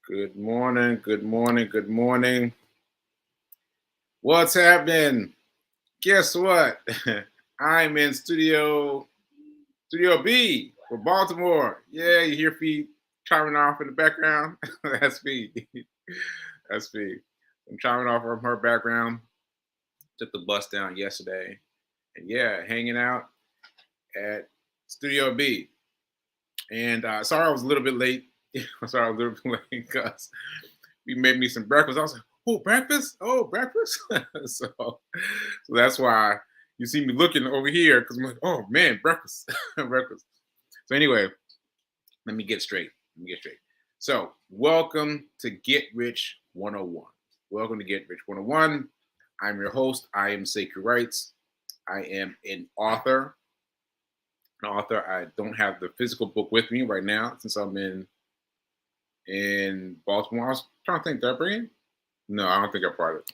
Good morning, good morning, good morning. What's happening? Guess what? I'm in Studio B for Baltimore. Yeah, you hear feet chiming off in the background. That's me. That's me. I'm chiming off from her background. Took the bus down yesterday. And yeah, hanging out at Studio B. And sorry I was a little bit late. Sorry I was a little bit late because we made me some breakfast. I was like, oh, breakfast? Oh, breakfast? So that's why you see me looking over here because I'm like, oh man, breakfast. Breakfast. So anyway, let me get straight. Let me get straight. So welcome to Get Rich 101. Welcome to Get Rich 101. I'm your host. I am Sacred Rights. I am an author. I don't have the physical book with me right now since I'm in Baltimore. I was trying to think, did I bring it? No, I don't think I brought it.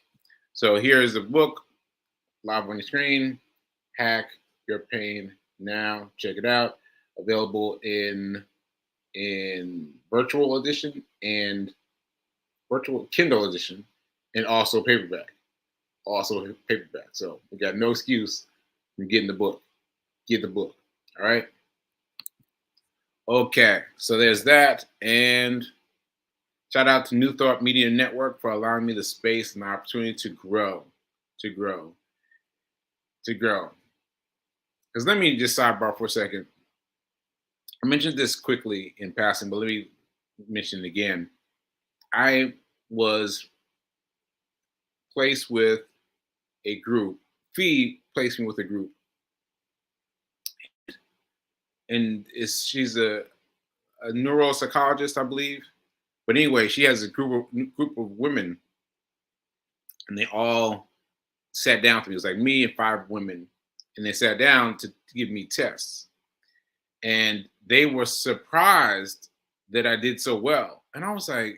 So here's the book live on the screen. Hack Your Pain Now. Check it out. Available in virtual edition and virtual Kindle edition, and also paperback. Also paperback. So we got no excuse from getting the book. Get the book. All right. Okay. So there's that, and shout out to New Thought Media Network for allowing me the space and the opportunity to grow, to grow, to grow. Because let me just sidebar for a second. I mentioned this quickly in passing, but let me mention it again. I was placed with a group. Fee placed me with a group, and she's a neuropsychologist, I believe. But anyway, she has a group of women, and they all sat down to me. It was like me and five women, and they sat down to give me tests, and they were surprised that I did so well. And I was like,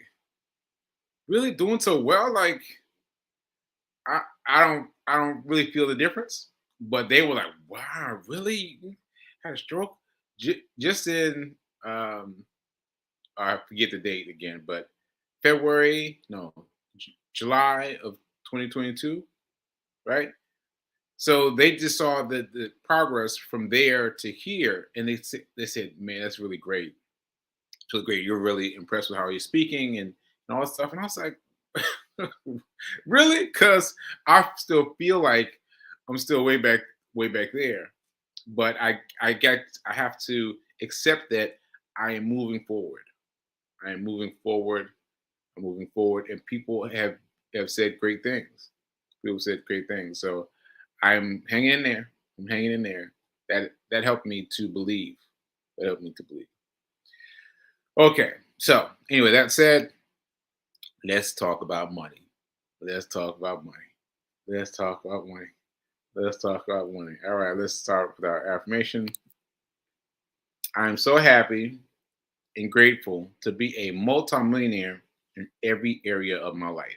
really doing so well? Like, I don't really feel the difference. But they were like, wow, really? You had a stroke? Just in I forget the date again, but February, no, July of 2022, right? So they just saw the progress from there to here, and they said, man, that's really great. It's really great. You're really impressed with how you're speaking and all that stuff. And I was like, really? Because I still feel like I'm still way back there. But I have to accept that I am moving forward. I am moving forward. I'm moving forward, and people have said great things. People said great things. So I'm hanging in there. I'm hanging in there. That helped me to believe. That helped me to believe. Okay. So anyway, that said, let's talk about money. Let's talk about money. Let's talk about money. Let's talk about money. All right, let's start with our affirmation. I'm so happy and grateful to be a multimillionaire in every area of my life.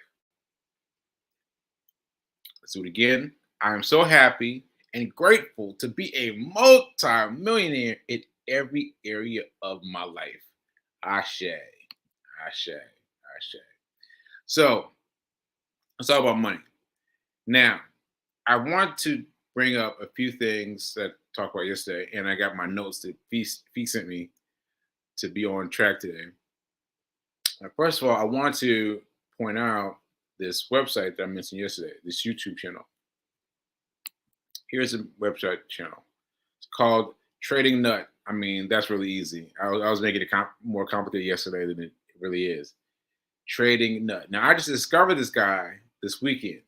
Let's do it again. I'm so happy and grateful to be a multimillionaire in every area of my life. Ashe, Ashe, Ashe. So let's talk about money. Now, I want to bring up a few things that I talked about yesterday, and I got my notes that Fee sent me to be on track today. First of all, I want to point out this website that I mentioned yesterday, this YouTube channel. Here's a website channel. It's called Trading Nut. I mean, that's really easy. I was making it more complicated yesterday than it really is. Trading Nut. Now, I just discovered this guy this weekend,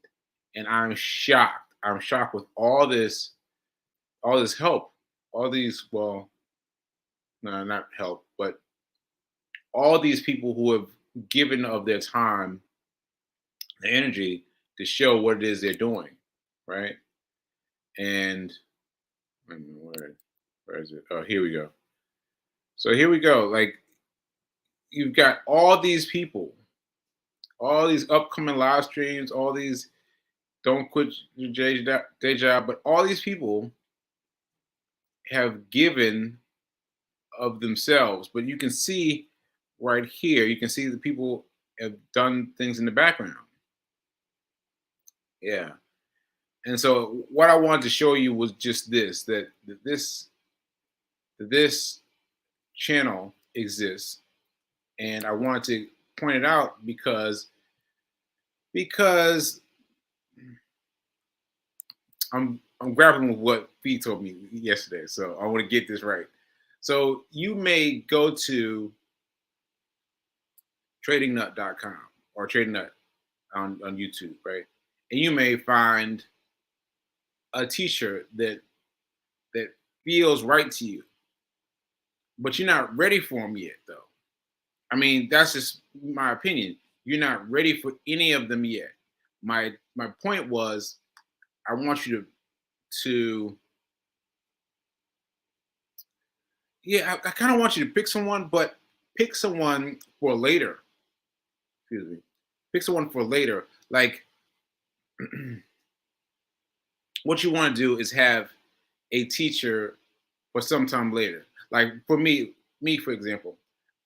and I'm shocked. I'm shocked with all this help, all these, well, no, not help, but all these people who have given of their time, the energy to show what it is they're doing, right? And where is it? Oh, here we go. So here we go. Like, you've got all these people, all these upcoming live streams, all these don't quit your day job, but all these people have given of themselves. But you can see right here, you can see the people have done things in the background. Yeah. And so what I wanted to show you was just this, that this channel exists, and I wanted to point it out because I'm grappling with what Fee told me yesterday, so I want to get this right. So you may go to tradingnut.com or trading nut on YouTube, right? And you may find a t-shirt that feels right to you, but you're not ready for them yet, though. I mean, that's just my opinion. You're not ready for any of them yet. My point was, I want you to yeah, I kind of want you to pick someone, but pick someone for later. Excuse me. Pick someone for later. Like what you want to do is have a teacher for some time later. Like for me for example,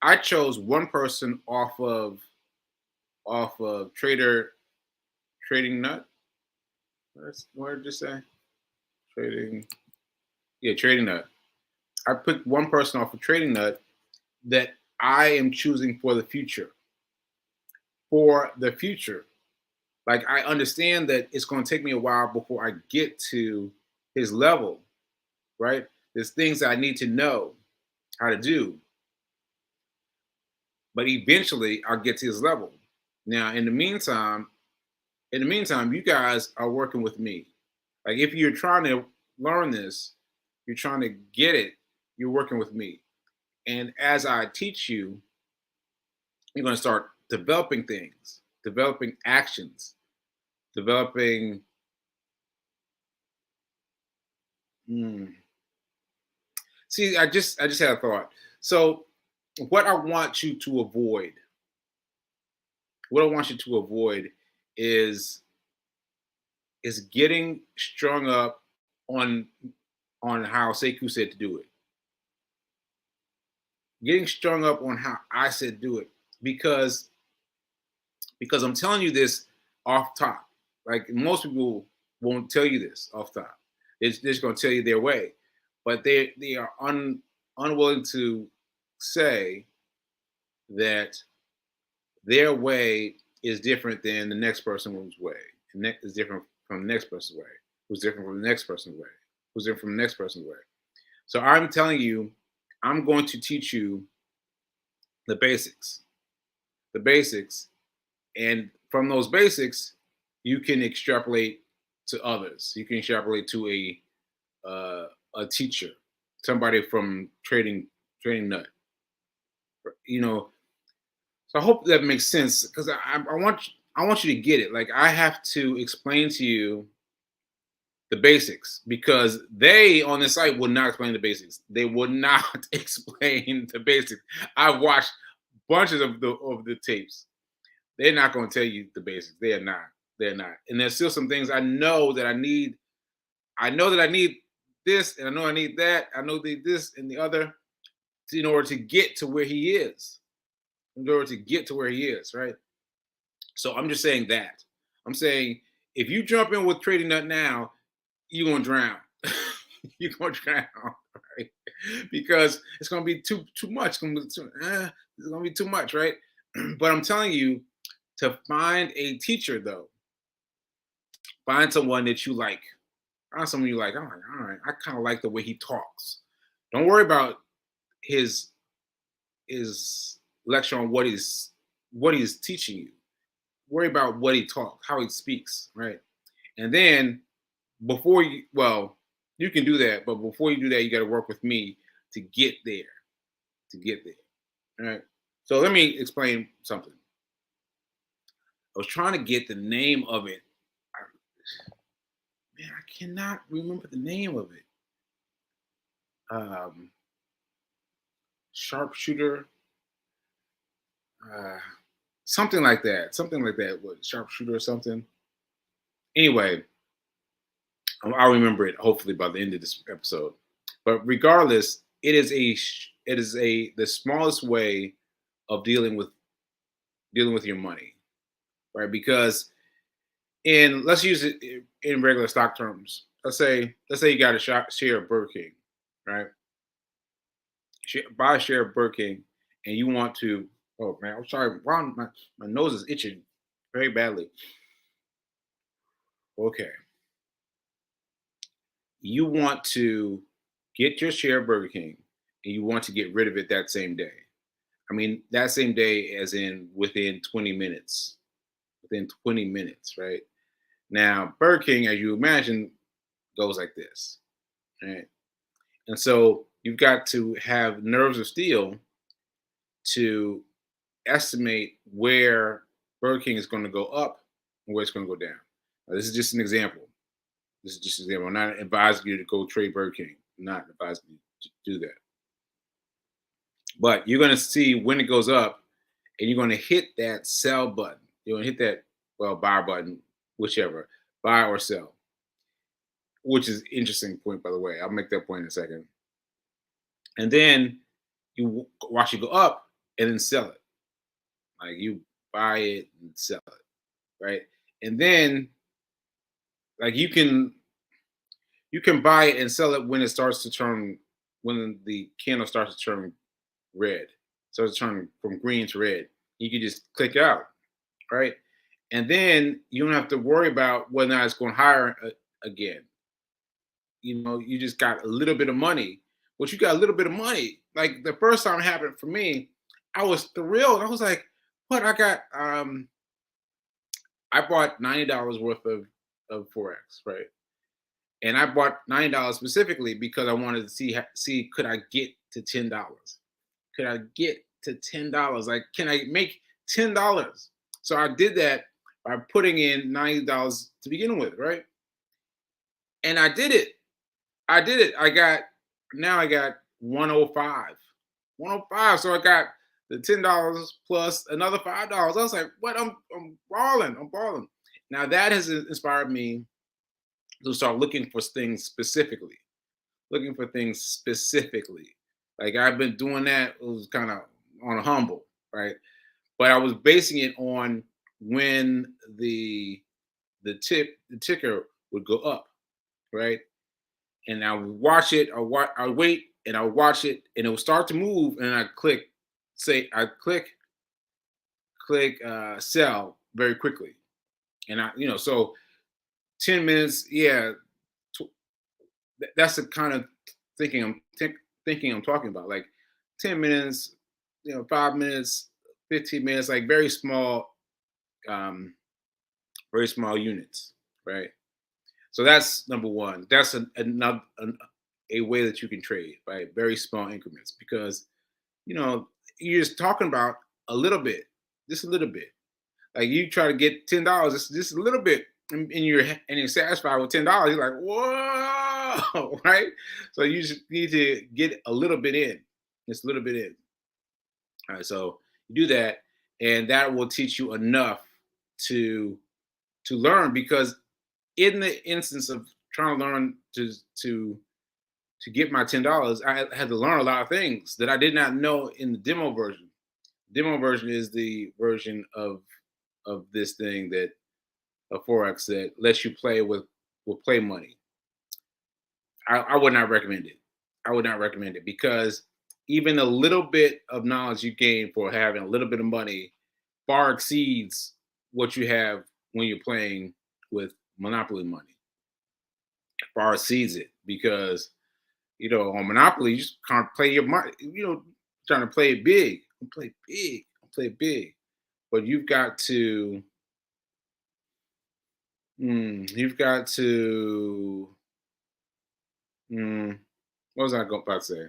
I chose one person off of trading nut. What did you say? Trading, yeah, trading nut. I picked one person off of trading nut that I am choosing for the future. For the future, like I understand that it's going to take me a while before I get to his level, right? There's things that I need to know how to do, but eventually I'll get to his level. Now, in the meantime, you guys are working with me. Like if you're trying to learn this, you're trying to get it, you're working with me. And as I teach you, you're going to start developing things, developing actions, developing. Hmm. See, I just had a thought. So, what I want you to avoid, what I want you to avoid is getting strung up on how Sekou said to do it. Getting strung up on how I said do it because I'm telling you this off top. Like most people won't tell you this off top. They're just going to tell you their way, but they are unwilling to say that their way is different than the next person's way. Is different from the next person's way. Who's different from the next person's way. Who's different from the next person's way. So I'm telling you, I'm going to teach you the basics. The basics. And from those basics, you can extrapolate to others. You can extrapolate to a teacher, somebody from trading nut. You know, so I hope that makes sense because I want you to get it. Like I have to explain to you the basics because they on the site will not explain the basics. They will not explain the basics. I've watched bunches of the tapes. They're not going to tell you the basics. They are not. They're not. And there's still some things I know that I need. I know that I need this, and I know I need that. I know the this and the other in order to get to where he is. In order to get to where he is, right? So I'm just saying that. I'm saying if you jump in with trading nut now, you're gonna drown. You're gonna drown, right? Because it's gonna be too much. It's gonna be too much, right? But I'm telling you to find a teacher though. Find someone that you like. Find someone you like. All right. I kind of like the way he talks. Don't worry about his his lecture on what he's teaching you. Worry about what he talks, how he speaks, right? And then before you, well, you can do that, but before you do that, you got to work with me to get there. To get there, all right? So let me explain something. I was trying to get the name of it. Man, I cannot remember the name of it. Um, Sharpshooter, uh, something like that. Something like that. What sharpshooter or something? Anyway, I'll remember it hopefully by the end of this episode. But regardless, it is the smallest way of dealing with your money, right? Because in let's use it in regular stock terms. Let's say you got a share of Burger King, right? Buy a share of Burger King, and you want to. Oh man, I'm sorry. Wow, my nose is itching very badly. Okay, you want to get your share of Burger King, and you want to get rid of it that same day. I mean, that same day, as in within 20 minutes. Within 20 minutes, right? Now, Burger King, as you imagine, goes like this, right? And so you've got to have nerves of steel to estimate where Burger King is going to go up and where it's going to go down. Now, this is just an example. This is just an example. I'm not advising you to go trade Burger King. I'm not advising you to do that. But you're going to see when it goes up, and you're going to hit that sell button. You're going to hit that, well, buy button, whichever, buy or sell, which is interesting point, by the way. I'll make that point in a second. And then you watch it go up and then sell it. Like you buy it and sell it, right? And then like you can buy it and sell it when it starts to turn when the candle starts to turn red. Starts to turn from green to red. You can just click out, right? And then you don't have to worry about whether or not it's going higher again. You know, you just got a little bit of money. But you got a little bit of money. Like the first time it happened for me, I was thrilled. I was like, what I got I bought $90 worth of Forex, right? And I bought $90 specifically because I wanted to see could I get to $10? Could I get to $10? Like, can I make $10? So I did that by putting in $90 to begin with, right? And I did it. I did it. I got 105. 105. So I got the $10 plus another $5. I was like, what? I'm balling. I'm balling. Now that has inspired me to start looking for things specifically. Looking for things specifically. Like I've been doing that. It was kind of on a humble, right? But I was basing it on when the ticker would go up, right? And I would watch it. I wait and I watch it, and it would start to move, and I click sell very quickly, and so 10 minutes, yeah, that's the kind of thinking I'm talking about, like 10 minutes, 5 minutes, 15 minutes, like um, very small units, right? So that's number one. That's another a way that you can trade, right? Very small increments, because you're just talking about a little bit, just a little bit. Like you try to get $10, it's just a little bit, and you're satisfied with $10. You're like, whoa, right? So you just need to get a little bit in, just a little bit in. All right, so you do that, and that will teach you enough to learn, because in the instance of trying to learn to get my $10, I had to learn a lot of things that I did not know in the demo version. Demo version is the version of this thing that of Forex that lets you play with play money. I would not recommend it. I would not recommend it, because even a little bit of knowledge you gain for having a little bit of money far exceeds what you have when you're playing with Monopoly money. Far exceeds it, because on Monopoly, you just can't play your money. Trying to play it big, play big, play big. But you've got to. What was I about to say?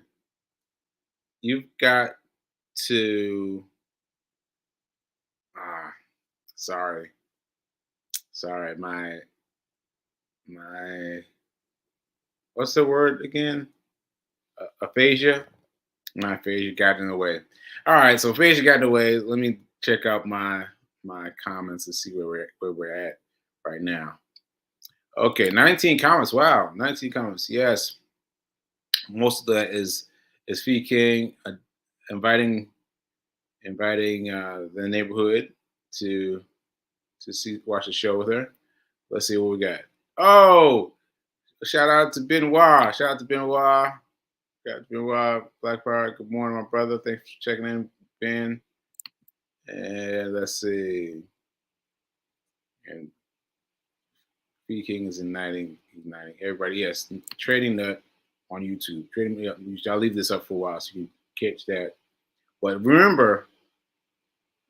You've got to. Ah, sorry, sorry. My. What's the word again? Aphasia. My aphasia got in the way. All right, so aphasia got in the way. Let me check out my comments and see where we're at right now. Okay, 19 comments. Wow, 19 comments. Yes, most of that is Fee King inviting inviting the neighborhood to watch the show with her. Let's see what we got. Oh, shout out to Benoit. Shout out to Benoit. Got Benoit Black Power. Good morning, my brother. Thanks for checking in, Ben. And let's see. And B King is igniting everybody. Yes, Trading Nut on YouTube. I'll leave this up for a while so you can catch that. But remember,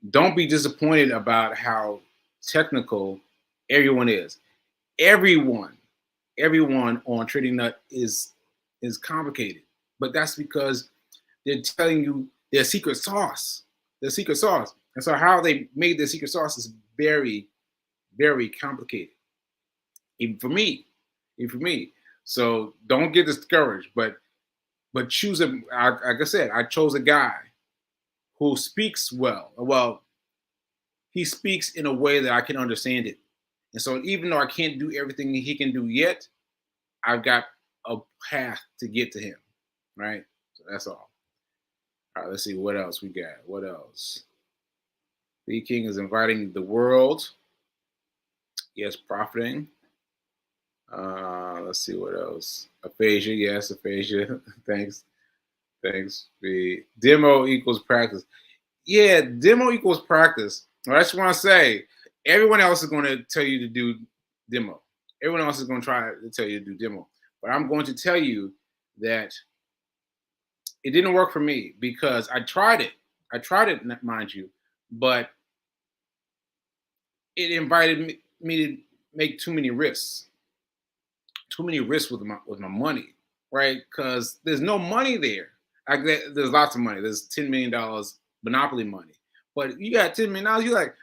don't be disappointed about how technical everyone is. Everyone on Trading Nut is complicated, but that's because they're telling you their secret sauce. Their secret sauce. And so how they made their secret sauce is very, very complicated. Even for me. So don't get discouraged, but choose like I said, I chose a guy who speaks well. Well, he speaks in a way that I can understand it. And so even though I can't do everything he can do yet, I've got a path to get to him. Right? So that's all. All right, let's see what else we got. What else? B King is inviting the world. Yes, profiting. Let's see what else. Aphasia, yes, aphasia. Thanks. The demo equals practice. Yeah, demo equals practice. I just want to say, everyone else is going to tell you to do demo. Everyone else is going to try to tell you to do demo. But I'm going to tell you that it didn't work for me because I tried it. Mind you, but it invited me to make too many risks. Too many risks with my money, right? Because there's no money there. There's lots of money. There's $10 million monopoly money. But you got $10 million, you're like,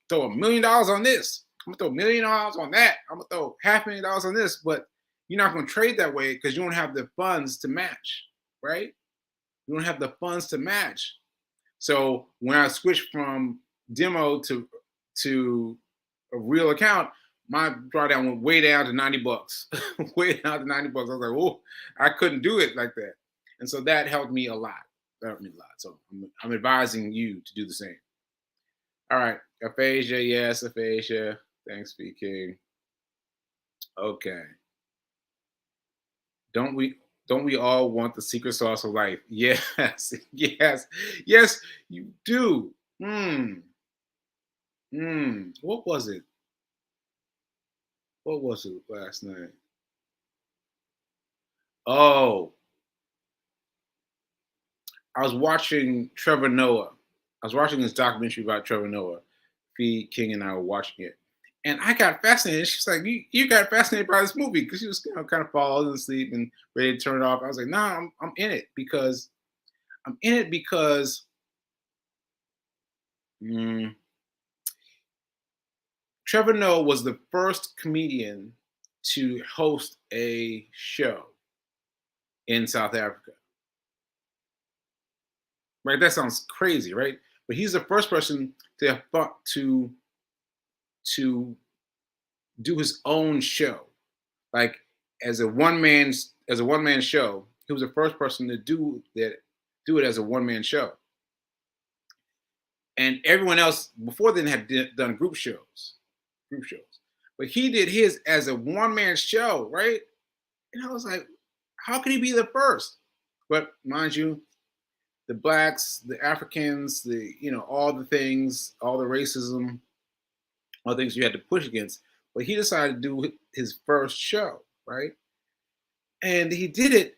throw $1 million on this. I'm gonna throw $1 million on that. I'm gonna throw $500,000 on this. But you're not gonna trade that way because you don't have the funds to match, right? You don't have the funds to match. So when I switched from demo to a real account, my drawdown went way down to $90. Way down to $90. I was like, oh, I couldn't do it like that. And so that helped me a lot. So I'm advising you to do the same. All right. Aphasia, yes, aphasia. Thanks, B King. Okay. Don't we all want the secret sauce of life? Yes, yes, you do. What was it? What was it last night? Oh, I was watching Trevor Noah. I was watching this documentary about Trevor Noah. Fee King and I were watching it. And I got fascinated. She's like, you got fascinated by this movie because she was kind of falling asleep and ready to turn it off. I was like, nah, I'm in it because Trevor Noah was the first comedian to host a show in South Africa. Right? That sounds crazy, right? But he's the first person to have thought to do his own show, like as a one man show. He was the first person to do it as a one man show. And everyone else before then had done group shows. But he did his as a one man show, right? And I was like, how can he be the first? But mind you, the blacks, the Africans, all the things, all the racism, all the things you had to push against. But he decided to do his first show, right? And he did it,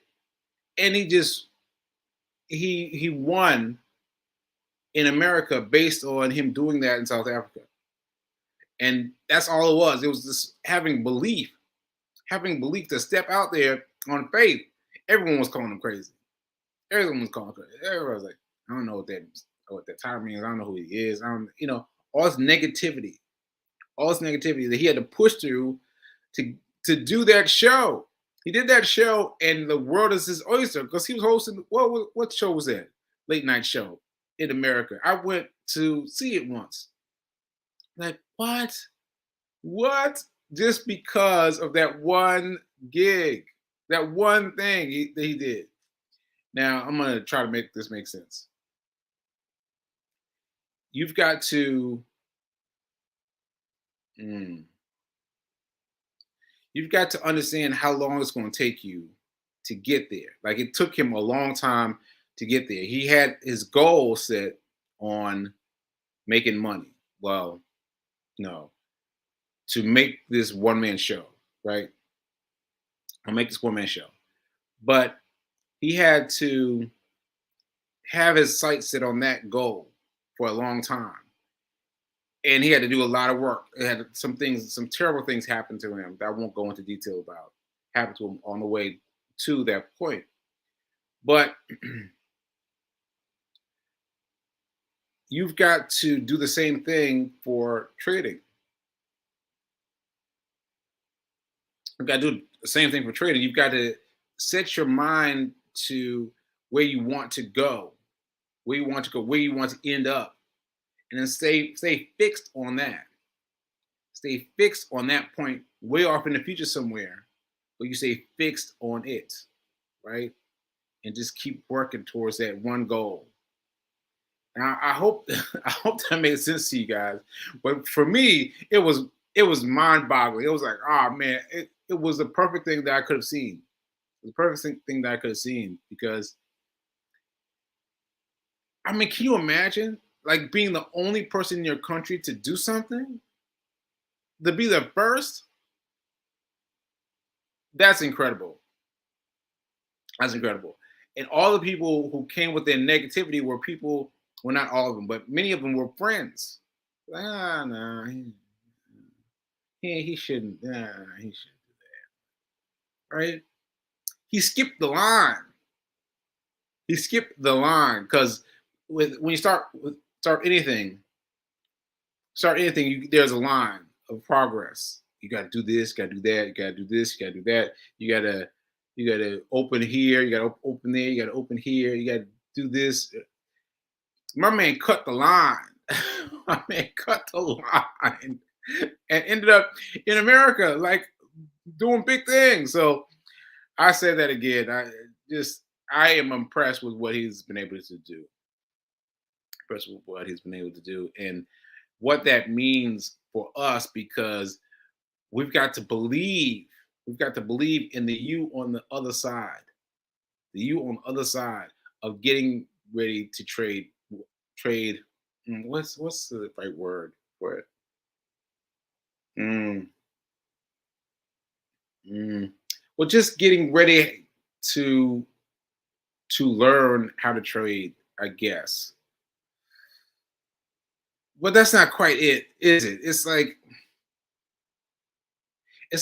and he won in America based on him doing that in South Africa. And that's all it was. It was just having belief to step out there on faith. Everyone was calling him crazy. Everyone was like, I don't know what that title means. I don't know who he is. I don't, all this negativity that he had to push through to do that show. He did that show, and the world is his oyster because he was hosting. What show was that? Late night show in America. I went to see it once. Like, what? Just because of that one gig, that one thing that he did. Now I'm gonna try to make this make sense. you've got to mm, you've got to understand how long it's going to take you to get there. Like it took him a long time to get there. He had his goal set on making money. Well, no, to make this one man show, right? I'll make this one man show. But he had to have his sights set on that goal for a long time. And he had to do a lot of work. It had some things, some terrible things happened to him that I won't go into detail about. Happened to him on the way to that point. But you've got to do the same thing for trading. You've got to do the same thing for trading. You've got to set your mind to where you want to go, where you want to go, where you want to end up, and then stay fixed on that. Stay fixed on that point, way off in the future somewhere, but you stay fixed on it, right? And just keep working towards that one goal. Now, I hope I hope that made sense to you guys. But for me, it was mind-boggling. It was like, oh man, it was the perfect thing that I could have seen. The perfect thing that I could have seen because I mean, can you imagine like being the only person in your country to do something? To be the first? That's incredible. That's incredible. And all the people who came with their negativity were people, well, not all of them, but many of them were friends. Ah, no, he shouldn't. Nah, he shouldn't. Right? He skipped the line. He skipped the line because when you start anything, there's a line of progress. You got to do this, got to do that, you got to do this, you got to do that. You got to open here, you got to open there, you got to open here, you got to do this. My man cut the line. My man cut the line and ended up in America, like doing big things. So I said that again. I am impressed with what he's been able to do. Impressed with what he's been able to do and what that means for us because we've got to believe. We've got to believe in the you on the other side. The you on the other side of getting ready to trade. What's the right word for it? Mm, mm. Well, just getting ready to learn how to trade, I guess. But that's not quite it, is it? It's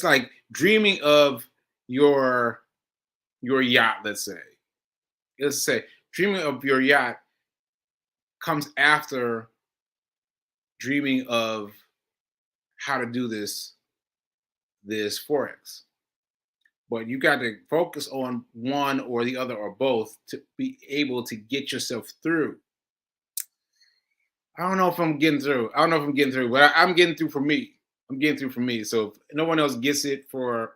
like dreaming of your yacht, let's say. Let's say dreaming of your yacht comes after dreaming of how to do this forex. But you got to focus on one or the other or both to be able to get yourself through. I don't know if I'm getting through. I don't know if I'm getting through, but I'm getting through for me. I'm getting through for me. So if no one else gets it from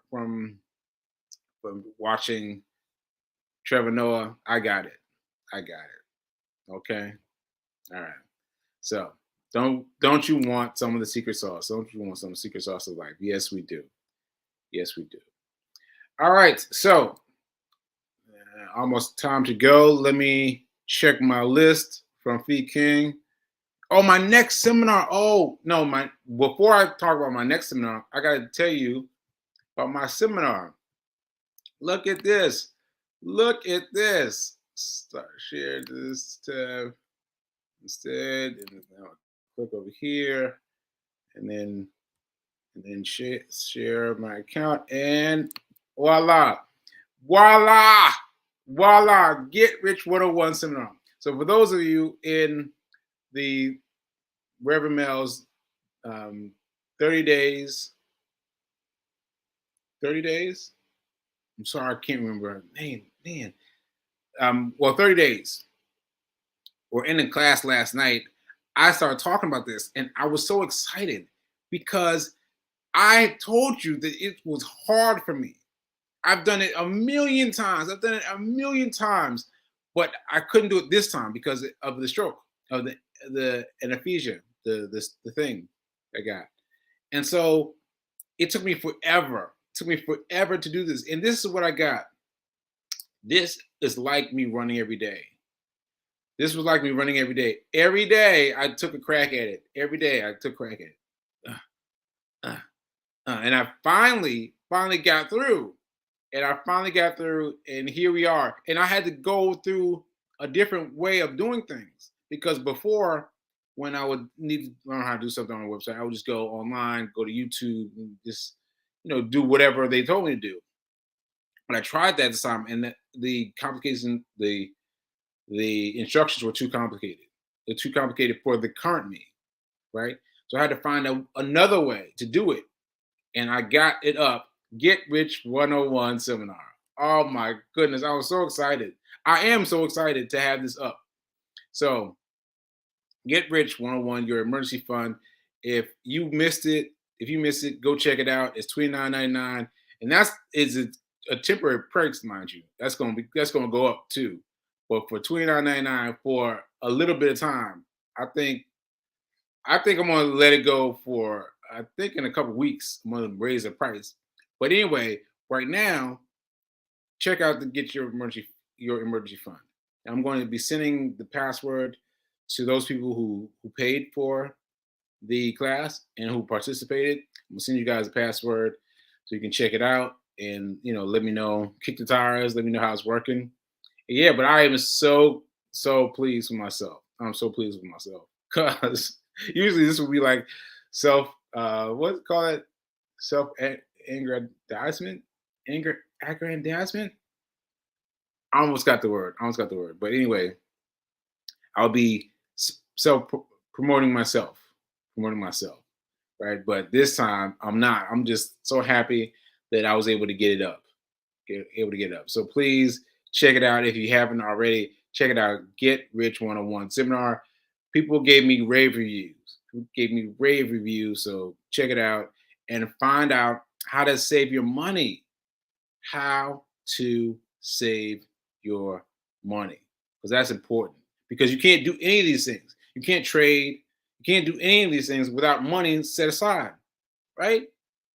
watching Trevor Noah, I got it. I got it. Okay. All right. So don't you want some of the secret sauce? Don't you want some of the secret sauce of life? Yes, we do. Yes, we do. All right. So almost time to go. Let me check my list from Fee King. Oh, my next seminar. Oh, no, my before I talk about my next seminar, I gotta tell you about my seminar. Look at this. Look at this. Start share this tab instead. And I'll click over here and then share my account and voila. Voila. Voila. Get Rich 101 seminar. So for those of you in the Reverend Mel's 30 days. 30 days? I'm sorry, I can't remember. Man. Well, 30 days. We're in the class last night. I started talking about this and I was so excited because I told you that it was hard for me. I've done it a million times. But I couldn't do it this time because of the stroke, of the anesthesia, the thing I got. And so it took me forever. Took me forever to do this. And this is what I got. This is like me running every day. This was like me running every day. Every day I took a crack at it. Every day I took a crack at it. Uh, and I finally got through. And I finally got through, and here we are. And I had to go through a different way of doing things because before, when I would need to learn how to do something on a website, I would just go online, go to YouTube, and just do whatever they told me to do. But I tried that this time, and the complication, the instructions were too complicated. They're too complicated for the current me, right? So I had to find another way to do it, and I got it up. Get Rich 101 seminar. Oh my goodness, I was so excited. I am so excited to have this up. So, Get Rich 101, your emergency fund. If you missed it, go check it out. It's $29.99, and that's a temporary price, mind you. That's gonna go up too. But for $29.99 for a little bit of time, I think I'm gonna let it go for in a couple weeks. I'm gonna raise the price. But anyway, right now, check out the Get Your Emergency Fund. I'm going to be sending the password to those people who paid for the class and who participated. I'm gonna send you guys a password so you can check it out and let me know, kick the tires, let me know how it's working. Yeah, but I am so pleased with myself. I'm so pleased with myself because usually this would be like what's it called? Self aggrandizement. I almost got the word. But anyway, I'll be self promoting myself, right? But this time I'm not. I'm just so happy that I was able to get it up. So please check it out if you haven't already. Check it out. Get Rich 101 seminar. People gave me rave reviews. So check it out and find out how to save your money. How to save your money. Because that's important. Because you can't do any of these things. You can't trade. You can't do any of these things without money set aside. Right?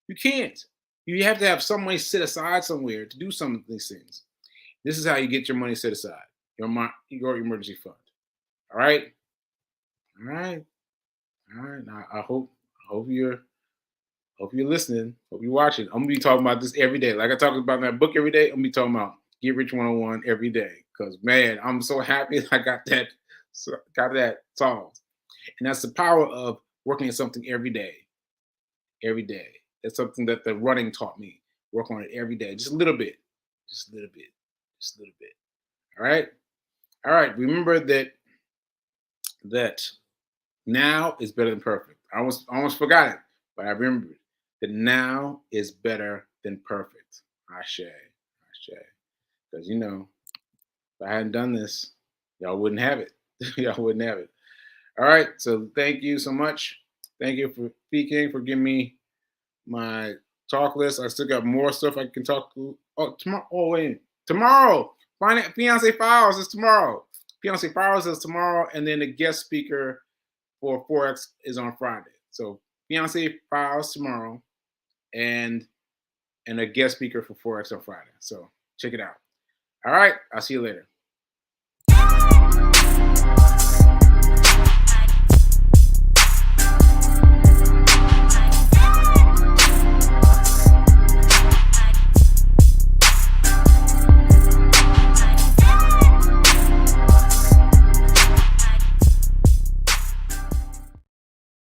You can't. You have to have some money set aside somewhere to do some of these things. This is how you get your money set aside. Your emergency fund. All right? Now, I hope you're listening. Hope you're watching. I'm gonna be talking about this every day. Like I talk about my book every day. I'm gonna be talking about Get Rich 101 every day. Because man, I'm so happy I got that solved. And that's the power of working at something every day. Every day. That's something that the running taught me. Work on it every day. Just a little bit. All right. Remember that now is better than perfect. I almost forgot it, but I remembered that now is better than perfect. Ashe. Because if I hadn't done this, y'all wouldn't have it. All right. So thank you so much. Thank you for speaking, for giving me my talk list. I still got more stuff I can talk to. Oh, tomorrow. Oh, wait. Tomorrow. Fiance Files is tomorrow. Fiance Files is tomorrow. And then the guest speaker for Forex is on Friday. So Fiance Files tomorrow and a guest speaker for Forex on Friday. So check it out. All right. I'll see you later.